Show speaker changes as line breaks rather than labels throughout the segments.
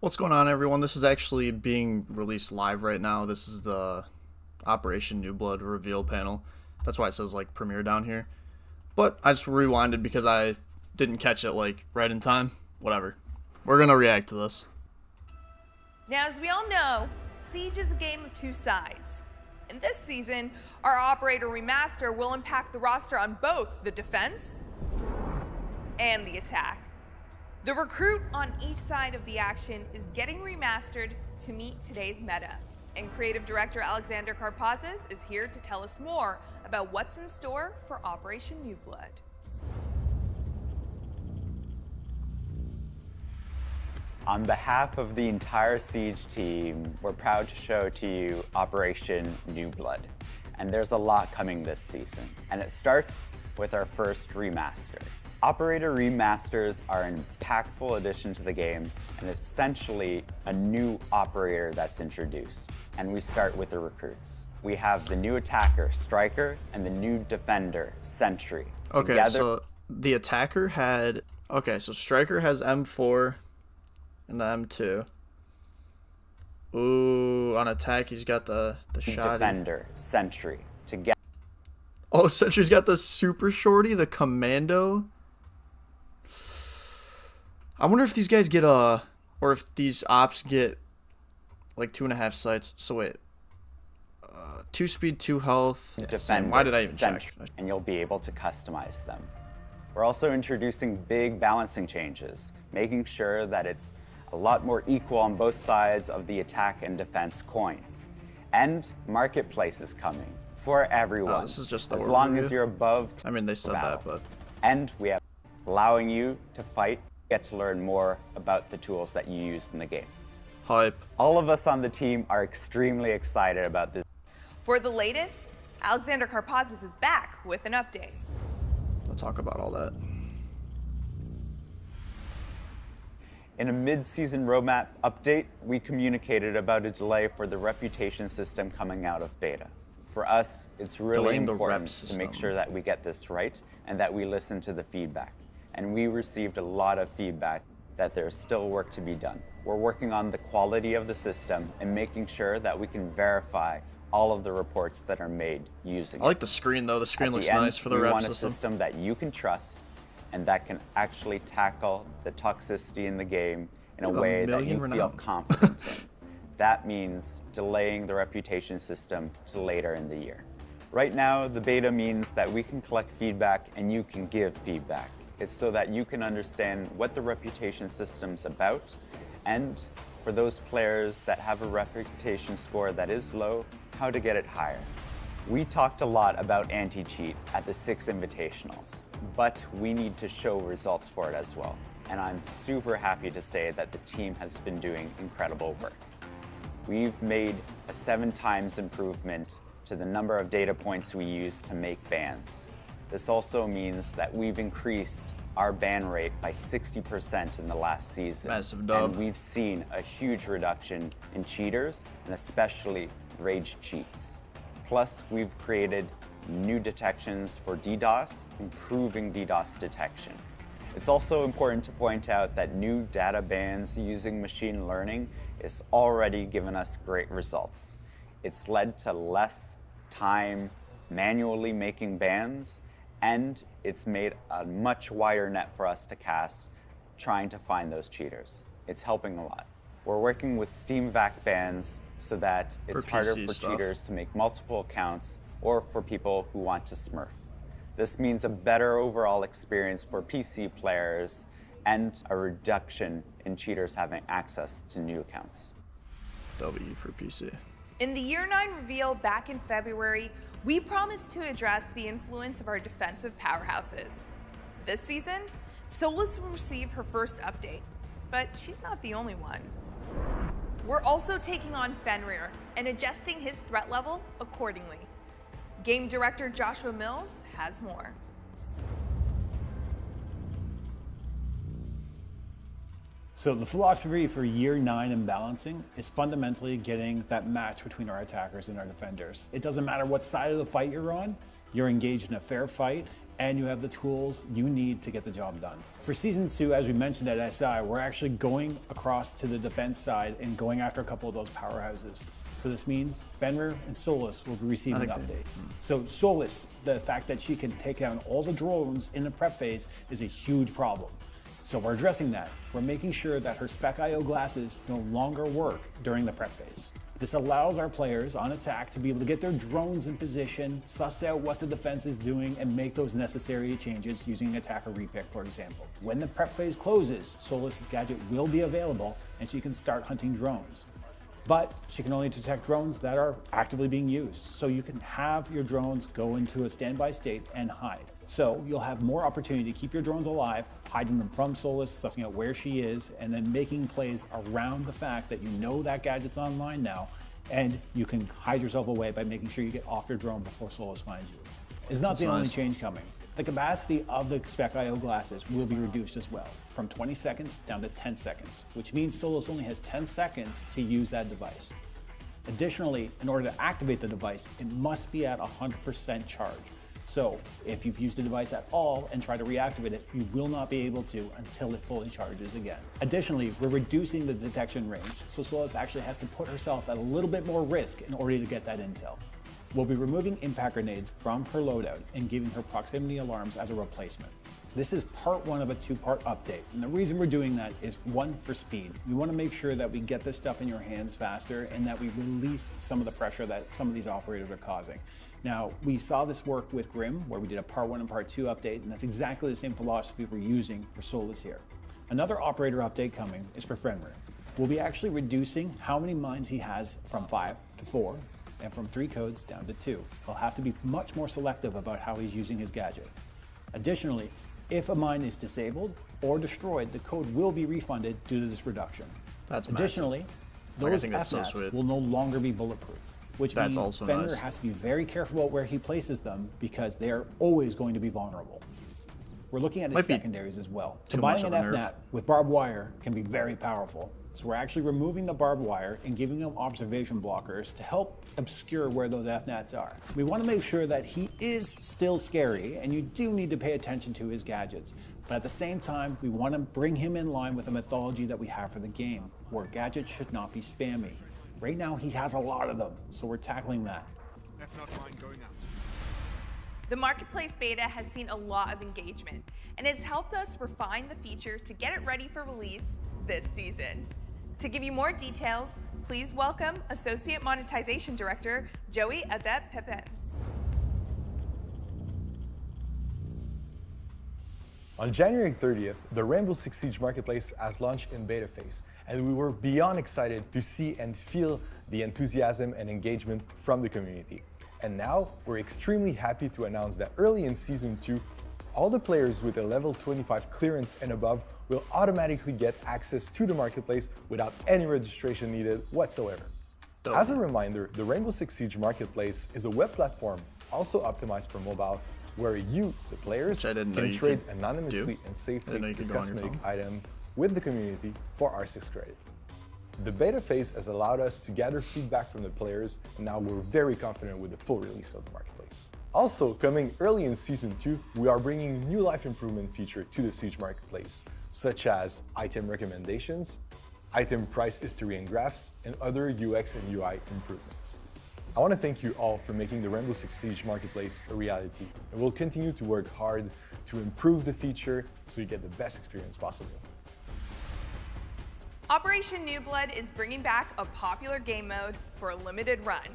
What's going on, everyone? This is actually being released live right now. This is the Operation New Blood reveal panel. That's why it says like premiere down here. But I just rewinded because I didn't catch it like right in time. Whatever. We're gonna react to this.
Now, as we all know, Siege is a game of two sides. In this season, our Operator Remaster will impact the roster on both the defense and the attack. The recruit on each side of the action is getting remastered to meet today's meta. And creative director Alexander Karpazis is here to tell us more about what's in store for Operation New Blood.
On behalf of the entire Siege team, we're proud to show to you Operation New Blood. And there's a lot coming this season. And it starts with our first remaster. Operator remasters are an impactful addition to the game and essentially a new operator that's introduced. And we start with the recruits. We have the new attacker, Striker, and the new defender, Sentry.
Okay, so the attacker had... Okay, so Striker has M4 and the M2. Ooh, on attack he's got the shotty.
Defender, Sentry. Together.
Oh, Sentry's got the super shorty, the commando. I wonder if these guys get or if these ops get like 2.5 sights. So wait, 2 speed, 2 health. Yeah,
Defender,
why did I even
Sentry,
check?
and you'll be able to customize them. We're also introducing big balancing changes, making sure that it's a lot more equal on both sides of the attack and defense coin. And Marketplace is coming for everyone.
Oh, this is just the
as long
overview.
as you're above.
I mean, they said that, but
And we have allowing you to fight, get to learn more about the tools that you used in the game.
hype.
All of us on the team are extremely excited about this.
For the latest, Alexander Karpazis is back with an update.
I'll talk about all that.
In a mid-season roadmap update, we communicated about a delay for the reputation system coming out of beta. For us, it's really
Delaying the rep
important to make
system.
sure that we get this right and that we listen to the feedback. And we received a lot of feedback that there's still work to be done. We're working on the quality of the system and making sure that we can verify all of the reports that are made using
I like the screen though. The screen
At
looks
the end,
nice for the
we
rep
want
system.
a system that you can trust and that can actually tackle the toxicity in the game in a
Ooh,
way that you
million
feel
renown.
confident in. That means delaying the reputation system to later in the year. Right now, the beta means that we can collect feedback and you can give feedback. It's so that you can understand what the reputation system's about, and for those players that have a reputation score that is low, how to get it higher. We talked a lot about anti-cheat at the 6 invitationals, but we need to show results for it as well. And I'm super happy to say that the team has been doing incredible work. We've made a 7 times improvement to the number of data points we use to make bans. This also means that we've increased our ban rate by 60% in the last season.
Massive dub.
And we've seen a huge reduction in cheaters, and especially rage cheats. Plus, we've created new detections for DDoS, improving DDoS detection. It's also important to point out that new data bans using machine learning is already given us great results. It's led to less time manually making bans, and it's made a much wider net for us to cast trying to find those cheaters. It's helping a lot. We're working with Steam VAC bans so that it's
For
harder
PC
for
stuff.
cheaters to make multiple accounts or for people who want to smurf. This means a better overall experience for PC players and a reduction in cheaters having access to new accounts.
W for PC.
In the Year 9 reveal back in February, we promised to address the influence of our defensive powerhouses. This season, Solus will receive her first update, but she's not the only one. We're also taking on Fenrir and adjusting his threat level accordingly. Game director Joshua Mills has more.
So the philosophy for year 9 in balancing is fundamentally getting that match between our attackers and our defenders. It doesn't matter what side of the fight you're on, you're engaged in a fair fight, and you have the tools you need to get the job done. For Season 2, as we mentioned at SI, we're actually going across to the defense side and going after a couple of those powerhouses. So this means Fenrir and Solus will be receiving updates. So Solus, the fact that she can take down all the drones in the prep phase is a huge problem. So we're addressing that. We're making sure that her Spec.io glasses no longer work during the prep phase. This allows our players on attack to be able to get their drones in position, suss out what the defense is doing, and make those necessary changes using attacker repick, for example. When the prep phase closes, Solus's gadget will be available and she can start hunting drones. But she can only detect drones that are actively being used. So you can have your drones go into a standby state and hide. So you'll have more opportunity to keep your drones alive, hiding them from Solus, sussing out where she is, and then making plays around the fact that you know that gadget's online now, and you can hide yourself away by making sure you get off your drone before Solus finds you. It's not the only change coming. The capacity of the Spec.io glasses will be reduced as well, from 20 seconds down to 10 seconds, which means Solus only has 10 seconds to use that device. Additionally, in order to activate the device, it must be at 100% charge. So if you've used the device at all and try to reactivate it, you will not be able to until it fully charges again. Additionally, we're reducing the detection range, so Solus actually has to put herself at a little bit more risk in order to get that intel. We'll be removing impact grenades from her loadout and giving her proximity alarms as a replacement. This is part one of a two-part update, and the reason we're doing that is one, for speed. We want to make sure that we get this stuff in your hands faster and that we release some of the pressure that some of these operators are causing. Now, we saw this work with Grim, where we did a part 1 and part 2 update, and that's exactly the same philosophy we're using for Solus here. Another operator update coming is for Fenrir. We'll be actually reducing how many mines he has from 5 to 4, and from 3 codes down to 2. He'll have to be much more selective about how he's using his gadget. Additionally, if a mine is disabled or destroyed, the code will be refunded due to this reduction.
That's
Additionally, those FNATs will no longer be bulletproof, which means Fenrir has to be very careful about where he places them because they are always going to be vulnerable. We're looking at his secondaries as well. Combining an FNAT with barbed wire can be very powerful. So we're actually removing the barbed wire and giving them observation blockers to help obscure where those FNATs are. We want to make sure that he is still scary, and you do need to pay attention to his gadgets. But at the same time, we want to bring him in line with the mythology that we have for the game, where gadgets should not be spammy. Right now, he has a lot of them, so we're tackling that.
The Marketplace beta has seen a lot of engagement and has helped us refine the feature to get it ready for release this season. To give you more details, please welcome Associate Monetization Director, Joey Adet-Pepin.
On January 30th, the Rainbow Six Siege Marketplace has launched in beta phase, and we were beyond excited to see and feel the enthusiasm and engagement from the community. And now, we're extremely happy to announce that early in Season 2, all the players with a level 25 clearance and above will automatically get access to the marketplace without any registration needed whatsoever. As a reminder, the Rainbow Six Siege Marketplace is a web platform also optimized for mobile, where you, the players, can trade anonymously and safely the cosmetic item with the community for R6 credit. The beta phase has allowed us to gather feedback from the players, and now we're very confident with the full release of the marketplace. Also, coming early in Season 2, we are bringing new life improvement feature to the Siege Marketplace, such as item recommendations, item price history and graphs, and other UX and UI improvements. I want to thank you all for making the Rainbow Six Siege Marketplace a reality, and we'll continue to work hard to improve the feature so you get the best experience possible.
Operation New Blood is bringing back a popular game mode for a limited run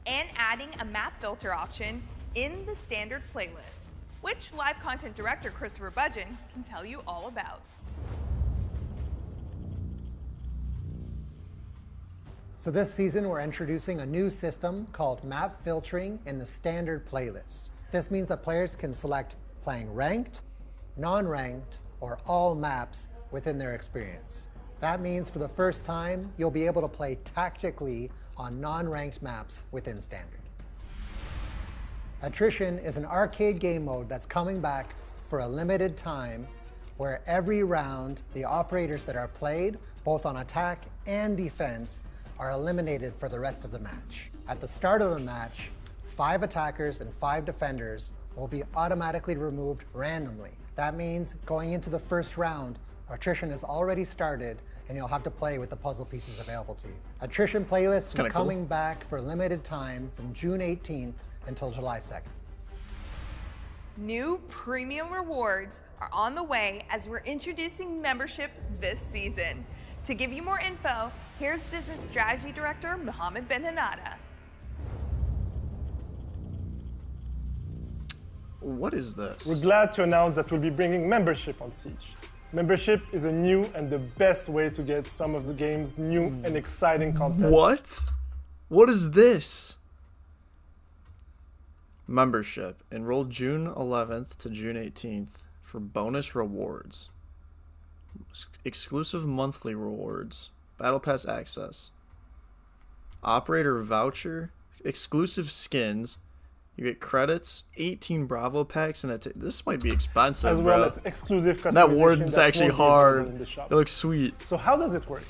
and adding a map filter option in the standard playlist, which Live Content Director Christopher Budgeon can tell you all about.
So this season, we're introducing a new system called map filtering in the standard playlist. This means that players can select playing ranked, non-ranked, or all maps within their experience. That means for the first time, you'll be able to play tactically on non-ranked maps within standard. Attrition is an arcade game mode that's coming back for a limited time, where every round, the operators that are played, both on attack and defense, are eliminated for the rest of the match. At the start of the match, 5 attackers and 5 defenders will be automatically removed randomly. That means going into the first round, attrition has already started and you'll have to play with the puzzle pieces available to you. Attrition playlist is coming back for limited time from June 18th until July 2nd.
New premium rewards are on the way as we're introducing membership this season. To give you more info, here's Business Strategy Director Mohammed Ben Hanada.
What is this?
We're glad to announce that we'll be bringing membership on Siege. Membership is a new and the best way to get some of the game's new and exciting content.
What? What is this? Membership. Enroll June 11th to June 18th for bonus rewards. Exclusive monthly rewards. Battle Pass access. Operator voucher. Exclusive skins. You get credits, 18 Bravo packs, and this might be expensive,
As well
bro.
as exclusive customization.
That warden's actually
won't be available
hard.
in the shop.
It looks sweet.
So how does it work?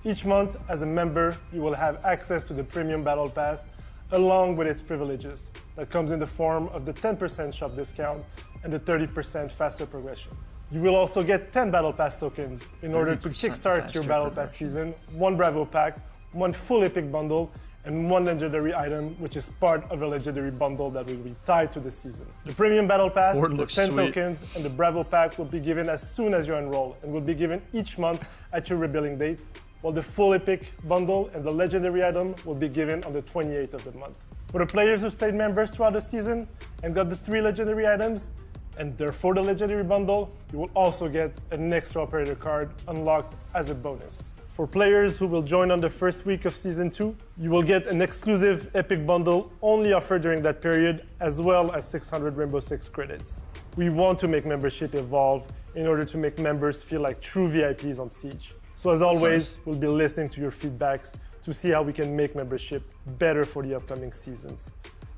Each month, as a member, you will have access to the Premium Battle Pass along with its privileges. That comes in the form of the 10% shop discount and the 30% faster progression. You will also get 10 Battle Pass tokens in order to kickstart your Battle Pass season, 1 Bravo pack, 1 full Epic bundle, and 1 legendary item, which is part of a legendary bundle that will be tied to the season. The Premium Battle Pass,
Warden
the
looks
10
sweet.
tokens, and the Bravo pack will be given as soon as you enroll and will be given each month at your rebilling date, while the full Epic bundle and the legendary item will be given on the 28th of the month. For the players who stayed members throughout the season and got the 3 legendary items, and therefore the legendary bundle, you will also get an extra operator card unlocked as a bonus. For players who will join on the first week of Season 2, you will get an exclusive Epic bundle only offered during that period, as well as 600 Rainbow Six credits. We want to make membership evolve in order to make members feel like true VIPs on Siege. So as always, we'll be listening to your feedbacks to see how we can make membership better for the upcoming seasons.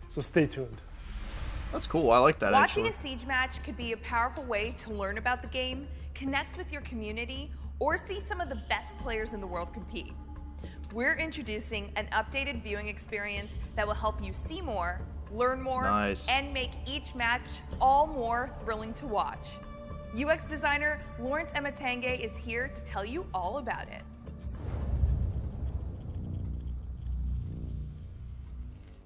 So stay tuned.
That's cool. I like that,
Watching
actually.
a Siege match could be a powerful way to learn about the game, connect with your community, or see some of the best players in the world compete. We're introducing an updated viewing experience that will help you see more, learn more,
Nice.
and make each match all more thrilling to watch. UX designer Lawrence Ematenge is here to tell you all about it.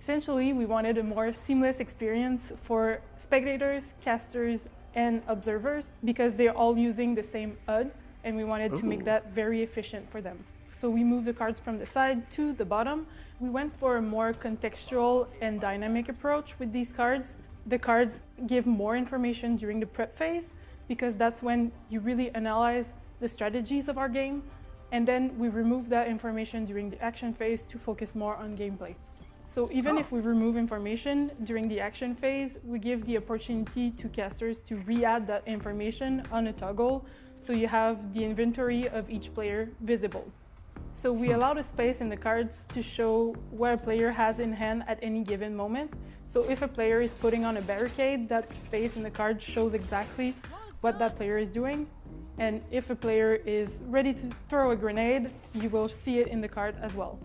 Essentially, we wanted a more seamless experience for spectators, casters, and observers because they're all using the same HUD, and we wanted to make that very efficient for them. So we moved the cards from the side to the bottom. We went for a more contextual and dynamic approach with these cards. The cards give more information during the prep phase because that's when you really analyze the strategies of our game, and then we remove that information during the action phase to focus more on gameplay. So even if we remove information during the action phase, we give the opportunity to casters to re-add that information on a toggle, so you have the inventory of each player visible. So we allow the space in the cards to show what a player has in hand at any given moment. So if a player is putting on a barricade, that space in the card shows exactly what that player is doing. And if a player is ready to throw a grenade, you will see it in the card as well.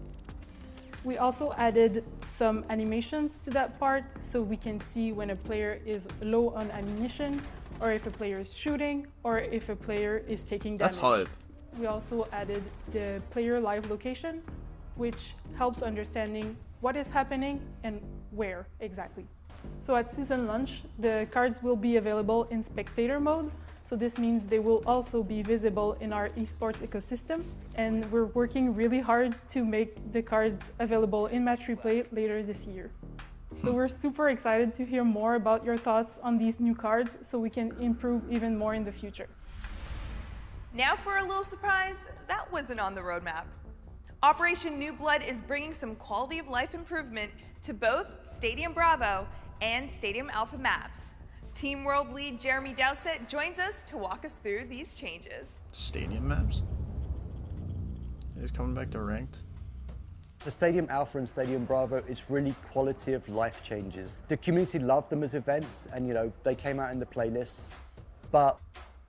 We also added some animations to that part so we can see when a player is low on ammunition, or if a player is shooting, or if a player is taking damage.
That's hype.
We also added the player live location, which helps understanding what is happening and where exactly. So at season launch, the cards will be available in spectator mode. So this means they will also be visible in our esports ecosystem. And we're working really hard to make the cards available in match replay later this year. So we're super excited to hear more about your thoughts on these new cards so we can improve even more in the future.
Now for a little surprise that wasn't on the roadmap. Operation New Blood is bringing some quality of life improvement to both Stadium Bravo and Stadium Alpha maps. Team World lead Jeremy Dowsett joins us to walk us through these changes.
Stadium maps? He's coming back to ranked.
The Stadium Alpha and Stadium Bravo, it's really quality of life changes. The community loved them as events and they came out in the playlists, but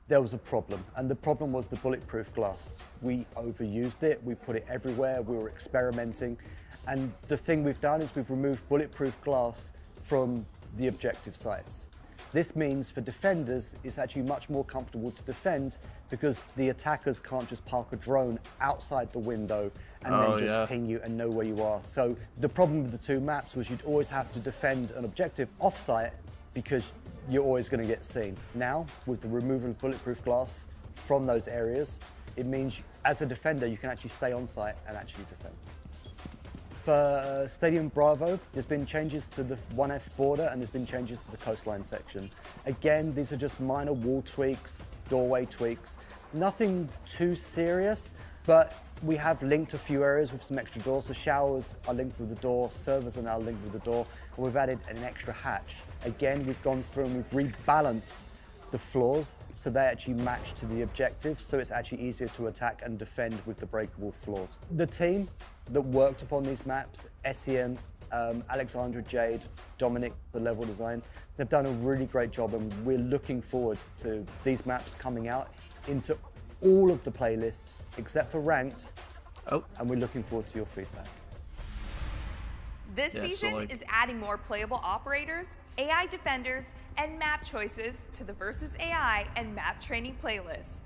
there was a problem, and the problem was the bulletproof glass. We overused it, we put it everywhere, we were experimenting, and the thing we've done is we've removed bulletproof glass from the objective sites. This means for defenders, it's actually much more comfortable to defend because the attackers can't just park a drone outside the window and then just ping you and know where you are. So the problem with the two maps was you'd always have to defend an objective off-site because you're always going to get seen. Now, with the removal of bulletproof glass from those areas, it means as a defender, you can actually stay on site and actually defend. For Stadium Bravo, there's been changes to the 1F border and there's been changes to the coastline section. Again, these are just minor wall tweaks, doorway tweaks, nothing too serious, but we have linked a few areas with some extra doors. So showers are linked with the door, servers are now linked with the door, and we've added an extra hatch. Again, we've gone through and we've rebalanced the floors so they actually match to the objectives, so it's actually easier to attack and defend with the breakable floors. The team that worked upon these maps, Etienne, Alexandra Jade, Dominic, the level design, they've done a really great job, and we're looking forward to these maps coming out into all of the playlists except for ranked, and we're looking forward to your feedback.
This season is adding more playable operators, AI defenders, and map choices to the Versus AI and map training playlists.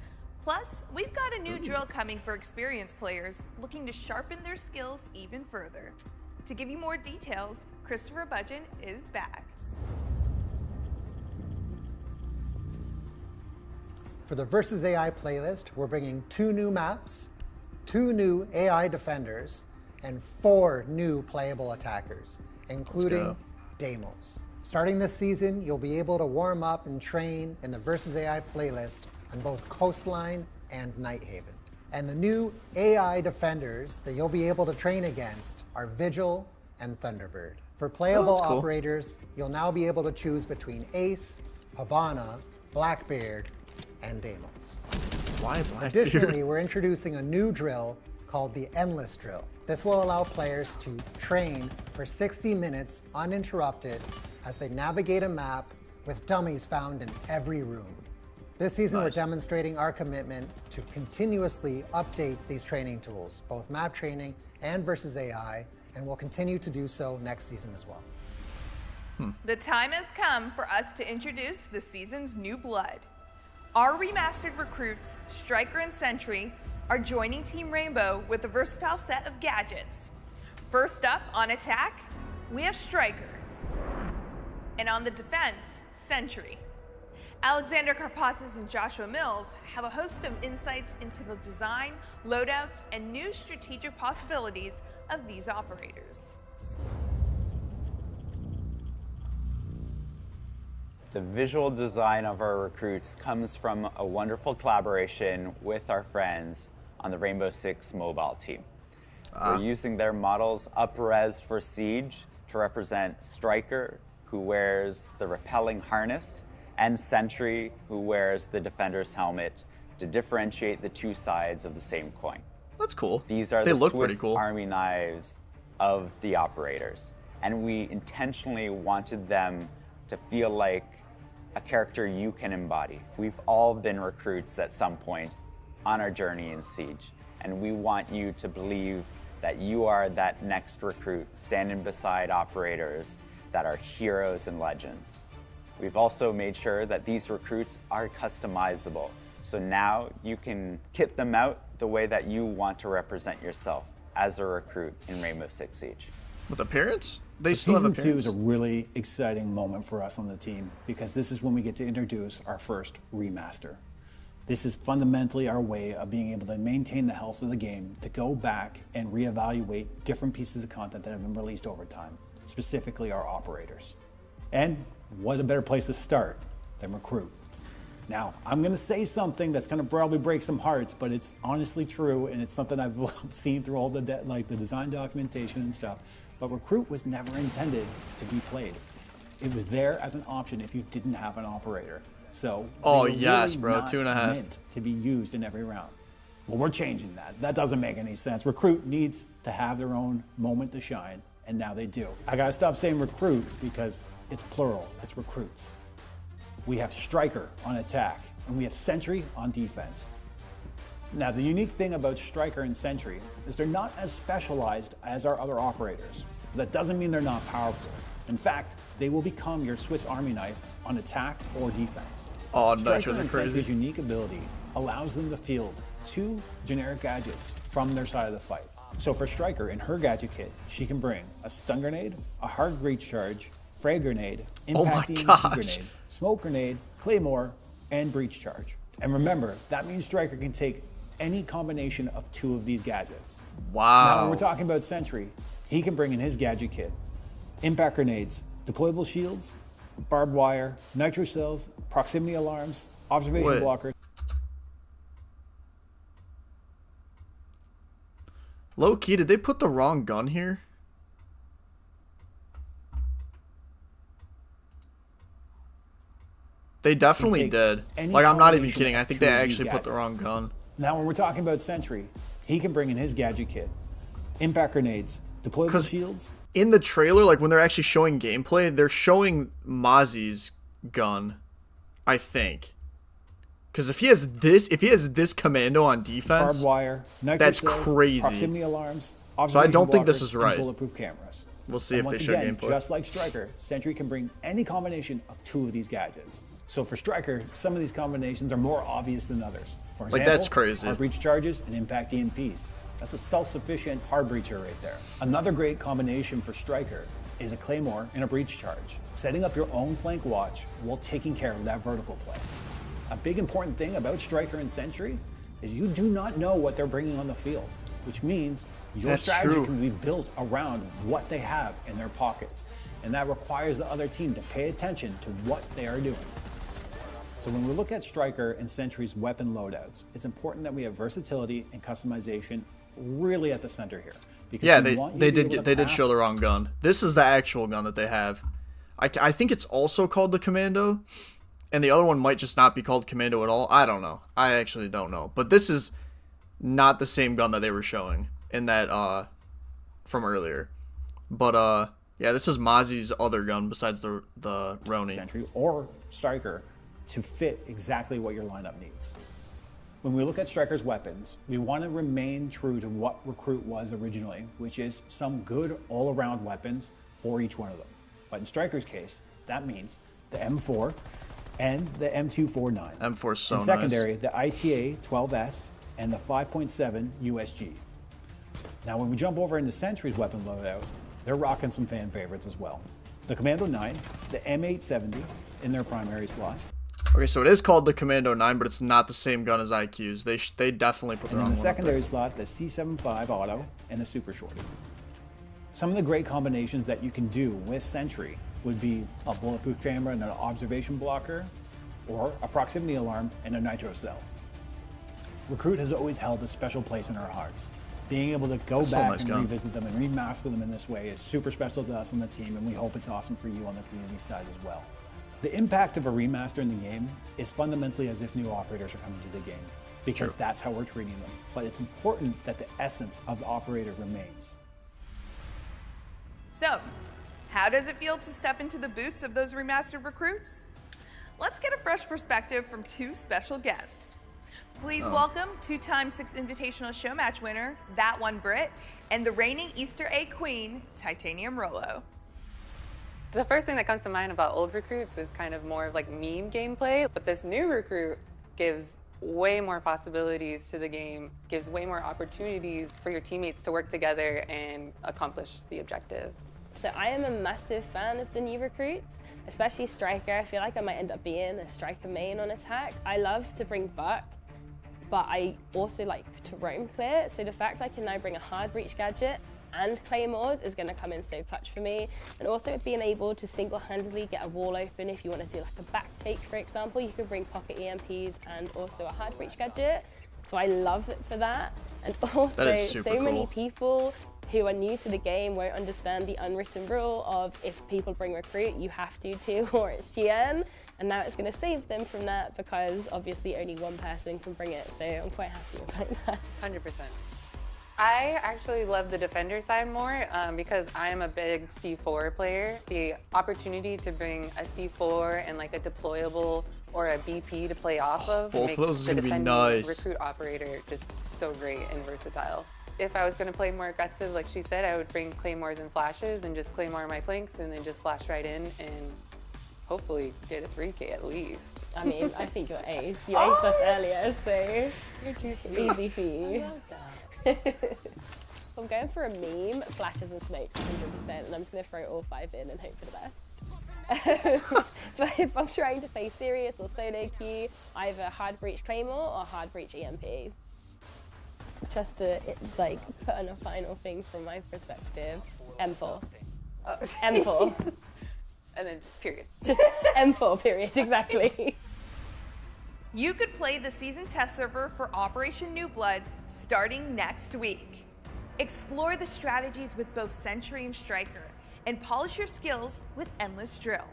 Plus, we've got a new drill coming for experienced players looking to sharpen their skills even further. To give you more details, Christopher Budgeon is back.
For the Versus AI playlist, we're bringing 2 new maps, 2 new AI defenders, and 4 new playable attackers, including deimos. Starting this season, you'll be able to warm up and train in the Versus AI playlist on both Coastline and Nighthaven. And the new AI defenders that you'll be able to train against are Vigil and Thunderbird. For playable operators, you'll now be able to choose between Ace, Habana, Blackbeard, and deimos.
Why Blackbeard?
Additionally, we're introducing a new drill called the Endless Drill. This will allow players to train for 60 minutes uninterrupted as they navigate a map with dummies found in every room. This season, we're demonstrating our commitment to continuously update these training tools, both map training and Versus AI, and we'll continue to do so next season as well.
The time has come for us to introduce the season's new blood. Our remastered recruits, Striker and Sentry, are joining Team Rainbow with a versatile set of gadgets. First up on attack, we have Striker. And on the defense, Sentry. Alexander Karpassis and Joshua Mills have a host of insights into the design, loadouts, and new strategic possibilities of these operators.
The visual design of our recruits comes from a wonderful collaboration with our friends on the Rainbow Six mobile team. We're using their models up-res for Siege to represent Striker, who wears the repelling harness, and Sentry, who wears the defender's helmet, to differentiate the two sides of the same coin.
That's cool.
These are
They
the
look pretty
Swiss
cool.
Army knives of the operators, and we intentionally wanted them to feel like a character you can embody. We've all been recruits at some point on our journey in Siege, and we want you to believe that you are that next recruit standing beside operators that are heroes and legends. We've also made sure that these recruits are customizable, so now you can kit them out the way that you want to represent yourself as a recruit in Rainbow Six Siege.
With appearance? They still have
Season 2
appearance?
is a really exciting moment for us on the team because this is when we get to introduce our first remaster. This is fundamentally our way of being able to maintain the health of the game, to go back and reevaluate different pieces of content that have been released over time, specifically our operators. And what a better place to start than Recruit. Now, I'm going to say something that's going to probably break some hearts, but it's honestly true, and it's something I've seen through all the design documentation and stuff. But Recruit was never intended to be played. It was there as an option if you didn't have an operator. So,
Oh,
they were
yes,
really
bro,
not
2.5.
meant to be used in every round. Well, we're changing that. That doesn't make any sense. Recruit needs to have their own moment to shine, and now they do. I gotta stop saying recruit because it's plural, it's recruits. We have Striker on attack, and we have Sentry on defense. Now, the unique thing about Striker and Sentry is they're not as specialized as our other operators. That doesn't mean they're not powerful. In fact, they will become your Swiss Army knife on attack or defense.
Oh,
Striker
nitros are
and
crazy.
Sentry's unique ability allows them to field 2 generic gadgets from their side of the fight. So for Striker, in her gadget kit, she can bring a stun grenade, a hard breach charge, frag grenade,
Oh my
impact EMP
gosh.
grenade, smoke grenade, claymore, and breach charge. And remember, that means Striker can take any combination of 2 of these gadgets. Now,
Wow.
when we're talking about Sentry, he can bring in his gadget kit impact grenades, deployable shields, barbed wire, nitro cells, proximity alarms, observation
Wait.
blockers.
Low key, did they put the wrong gun here? They definitely
take
did.
any
Like, I'm not even
combination
kidding. I
of
think
2
they
of these
actually put the wrong
gadgets.
gun.
Now, when we're talking about Sentry, he can bring in his gadget kit impact grenades, deployable
'Cause-
shields.
In the trailer, like when they're actually showing gameplay, they're showing Mozzie's gun, I think. Because if he has this commando on
Barbed
defense,
wire, nitro
that's
cells,
crazy.
proximity alarms,
I
observation
don't think this
blockers,
is right.
and bulletproof cameras.
We'll see
And
if
once
they show
again,
gameplay.
just like Striker, Sentry can bring any combination of 2 of these gadgets. So for Striker, some of these combinations are more obvious than others. For example,
Like, that's crazy.
hard breach charges and impact EMPs. That's a self-sufficient hard breacher right there. Another great combination for Striker is a claymore and a breach charge, setting up your own flank watch while taking care of that vertical play. A big important thing about Striker and Sentry is you do not know what they're bringing on the field, which means your
That's
strategy
true.
can be built around what they have in their pockets. And that requires the other team to pay attention to what they are doing. So when we look at Striker and Sentry's weapon loadouts, it's important that we have versatility and customization really at the center here. Because
yeah,
we want you
they
to be able
did
to
they did
path
show the wrong gun. This is the actual gun that they have. I think it's also called the Commando, and the other one might just not be called Commando at all. I don't know. I actually don't know. But this is not the same gun that they were showing in that from earlier. But yeah, this is Mozzie's other gun besides the Roni.
Sentry or Striker to fit exactly what your lineup needs. When we look at Striker's weapons, we want to remain true to what Recruit was originally, which is some good all-around weapons for each one of them. But in Striker's case, that means the M4 and the M249.
M4 is so
in
nice.
secondary, the ITA 12S and the 5.7 USG. Now, when we jump over into Sentry's weapon loadout, they're rocking some fan favorites as well. The Commando 9, the M870 in their primary slot,
Okay, so it is called the Commando 9, but it's not the same gun as IQ's. They definitely put the
and
wrong
in the
one up there.
secondary slot, the C75 Auto and the Super Shorty. Some of the great combinations that you can do with Sentry would be a bulletproof camera and an observation blocker, or a proximity alarm and a nitro cell. Recruit has always held a special place in our hearts. Being able to go
That's still a
back
nice
and
gun.
revisit them and remaster them in this way is super special to us on the team, and we hope it's awesome for you on the community side as well. The impact of a remaster in the game is fundamentally as if new operators are coming to the game, because that's how we're treating them. But it's important that the essence of the operator remains.
So, how does it feel to step into the boots of those remastered recruits? Let's get a fresh perspective from 2 special guests. Please welcome 2-time 6 Invitational Show Match winner, That One Brit, and the reigning Easter egg queen, Titanium Rolo.
The first thing that comes to mind about old recruits is kind of more of like meme gameplay, but this new recruit gives way more possibilities to the game, gives way more opportunities for your teammates to work together and accomplish the objective.
So I am a massive fan of the new recruits, especially Striker. I feel like I might end up being a Striker main on attack. I love to bring Buck, but I also like to roam clear. So the fact I can now bring a hard breach gadget and claymores is going to come in so clutch for me. And also being able to single-handedly get a wall open if you want to do like a back take, for example. You can bring pocket EMPs and also a hard breach gadget. So I love it for that. And also
That is super
so many
cool.
people who are new to the game won't understand the unwritten rule of if people bring recruit, you have to too, or it's GN. And now it's going to save them from that because obviously only one person can bring it. So I'm quite happy about that.
100%. I actually love the defender side more because I'm a big C4 player. The opportunity to bring a C4 and like a deployable or a BP to play off of
Both of
makes
those is
the
gonna be
defending
nice.
recruit operator just so great and versatile. If I was going to play more aggressive, like she said, I would bring claymores and flashes and just claymore my flanks and then just flash right in and hopefully get a 3K at least.
I mean, I think you're ace. You aced us earlier, so
You're too sweet.
easy for
I
you.
love that.
I'm going for a meme, flashes and smokes 100%, and I'm just going to throw all 5 in and hope for the best. But if I'm trying to play serious or solo queue, either hard breach claymore or hard breach EMPs. Just to like put on a final thing from my perspective, M4. M4.
And then period.
Just M4 period, exactly.
You could play the season test server for Operation New Blood starting next week. Explore the strategies with both Sentry and Striker, and polish your skills with Endless Drill.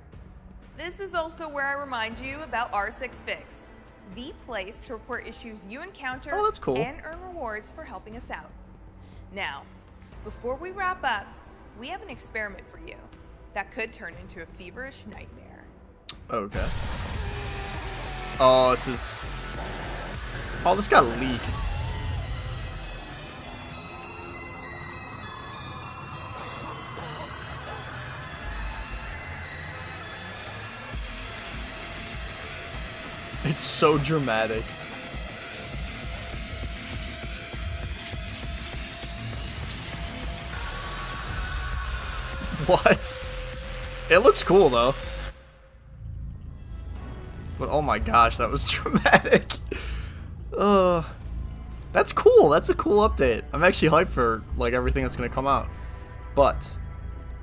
This is also where I remind you about R6 Fix, the place to report issues you encounter
Oh, that's cool.
and earn rewards for helping us out. Now, before we wrap up, we have an experiment for you that could turn into a feverish nightmare.
Okay. Oh, it's his... Oh, this got leaked. It's so dramatic. What? It looks cool though. But oh my gosh, that was dramatic. That's cool. That's a cool update. I'm actually hyped for like everything that's gonna come out. But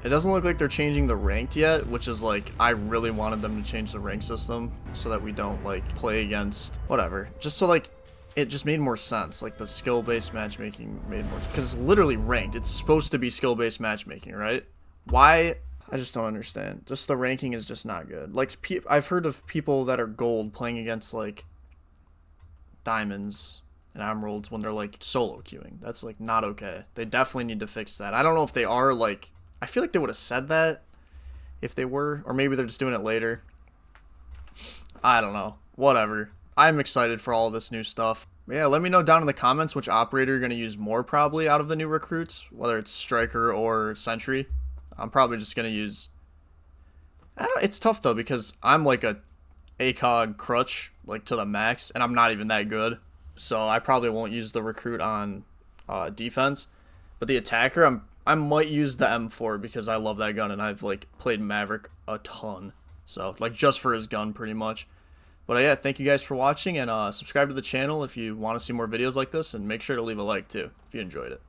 it doesn't look like they're changing the ranked yet, which is like, I really wanted them to change the rank system so that we don't like play against whatever. Just so like, it just made more sense. Like the skill-based matchmaking made more, because it's literally ranked. It's supposed to be skill-based matchmaking, right? Why? I just don't understand. Just the ranking is just not good. Like I've heard of people that are gold playing against like diamonds and emeralds when they're like solo queuing. That's like not okay. They definitely need to fix that. I don't know if they are like, I feel like they would have said that if they were, or maybe they're just doing it later. I don't know. Whatever. I'm excited for all this new stuff. Yeah, let me know down in the comments which operator you're going to use more probably out of the new recruits, whether it's Striker or Sentry. I'm probably just going to use... I don't know, it's tough though because I'm like a ACOG crutch like to the max and I'm not even that good. So I probably won't use the recruit on defense. But the attacker, I might use the M4 because I love that gun and I've like played Maverick a ton. So like just for his gun pretty much. But yeah, thank you guys for watching and subscribe to the channel if you want to see more videos like this and make sure to leave a like too if you enjoyed it.